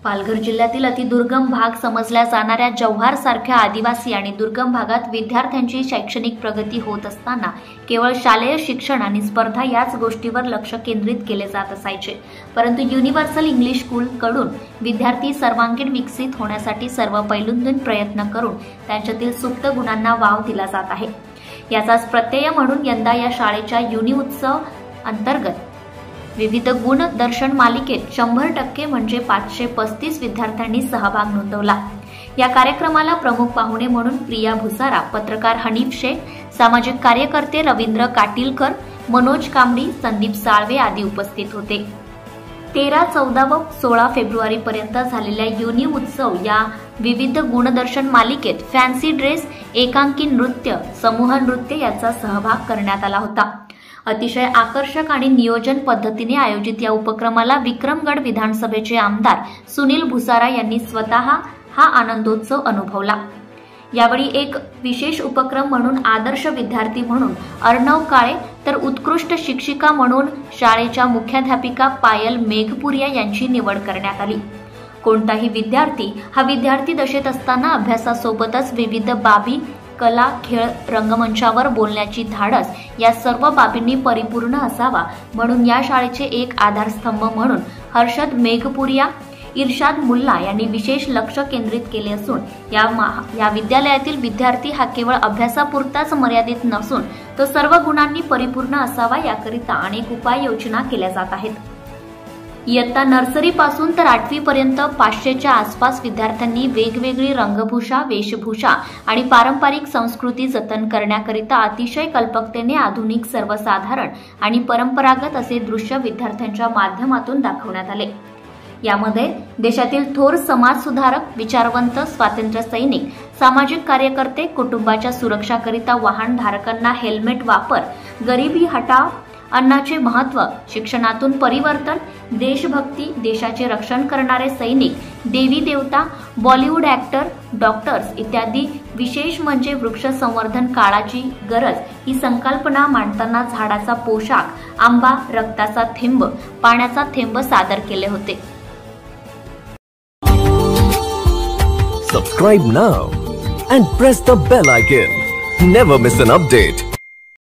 पालघर जिल्ह्यातील अतिदुर्गम भाग समजल्या जाणाऱ्या जव्हार सारख्या आदिवासी आणि दुर्गम भागात विद्यार्थ्यांची शैक्षणिक प्रगती होत असताना केवळ शालेय शिक्षण आणि स्पर्धा याच गोष्टीवर लक्ष केंद्रित केले जात असायचे। परंतु युनिव्हर्सल इंग्लिश स्कूल कडून विद्यार्थी सर्वांगीण विकसित होण्यासाठी सर्व पैलूंतून प्रयत्न करून त्यांच्यातील सुप्त गुणांना वाव दिला जात आहे। याचाच प्रत्यय म्हणून यंदा या शाळेच्या युनि उत्सव अंतर्गत विविध गुण दर्शन मालिकेत 100% म्हणजे 535 विद्यार्थ्यांनी सहभाग नोंदवला। या कार्यक्रमाला प्रमुख पाहुणे म्हणून प्रिया भुसारा, पत्रकार हनीफ शेख, सामाजिक कार्यकर्ते रवींद्र काटीलकर, मनोज कांबडी, संदीप साळवे आदी उपस्थित होते। 13, 14 व 16 फेब्रुवारी पर्यंत झालेल्या युनि उत्सव या विविध गुणदर्शन मालिकेत फॅन्सी ड्रेस, एकांकी नृत्य, समूह नृत्य याचा सहभाग करण्यात आला होता। अतिशय आकर्षक आणि नियोजन पद्धतीने आयोजित या उपक्रमाला विक्रमगड विधानसभेचे आमदार सुनील भुसारा यांनी स्वतः हा आनंदोत्सव अनुभवला। यावेळी एक विशेष उपक्रम म्हणून आदर्श विद्यार्थी म्हणून अर्णव काळे तर उत्कृष्ट शिक्षिका म्हणून शाळेच्या मुख्याध्यापिका पायल मेघपुरिया यांची निवड करण्यात आली। कोणताही विद्यार्थी हा विद्यार्थी दशेत असताना अभ्यासासोबतच विविध बाबी, कला, खेळ, रंगमंचावर बोलण्याची धाडस या सर्व बाबींनी परिपूर्ण असावा म्हणून या शाळेचे एक आधारस्तंभ म्हणून हर्षद मेघपुरिया, इर्शाद मुल्ला यांनी विशेष लक्ष केंद्रित केले असून या विद्यालयातील विद्यार्थी हा केवळ अभ्यासापुरताच मर्यादित नसून तो सर्व गुणांनी परिपूर्ण असावा याकरिता अनेक उपाययोजना केल्या जात आहेत। इयत्ता नर्सरी पासून तर 8वी पर्यंत 500च्या आसपास विद्यार्थ्यांनी वेगवेगळी रंगभूषा, वेशभूषा आणि पारंपरिक संस्कृती जतन करण्याकरिता अतिशय कल्पकतेने आधुनिक, सर्वसाधारण आणि परंपरागत असे दृश्य विद्यार्थ्यांच्या माध्यमातून दाखवण्यात आले। यामध्ये देशातील थोर समाज सुधारक, विचारवंत, स्वातंत्र्य सैनिक, सामाजिक कार्यकर्ते, कुटुंबाच्या सुरक्षाकरिता वाहन धारकांना हेल्मेट वापर, गरिबी हटाव, अन्नाचे महत्त्व, शिक्षणातून परिवर्तन, देशभक्ती, देशाचे रक्षण करणारे सैनिक, देवी देवता, बॉलिवूड ॲक्टर, डॉक्टर्स इत्यादी विशेष म्हणजे वृक्ष संवर्धन काळाची गरज ही संकल्पना मांडताना झाडाचा पोशाख, आंबा, रक्ताचा थेंब, पाण्याचा थेंब सादर केले होते। Subscribe now and press the bell icon. Never miss an update.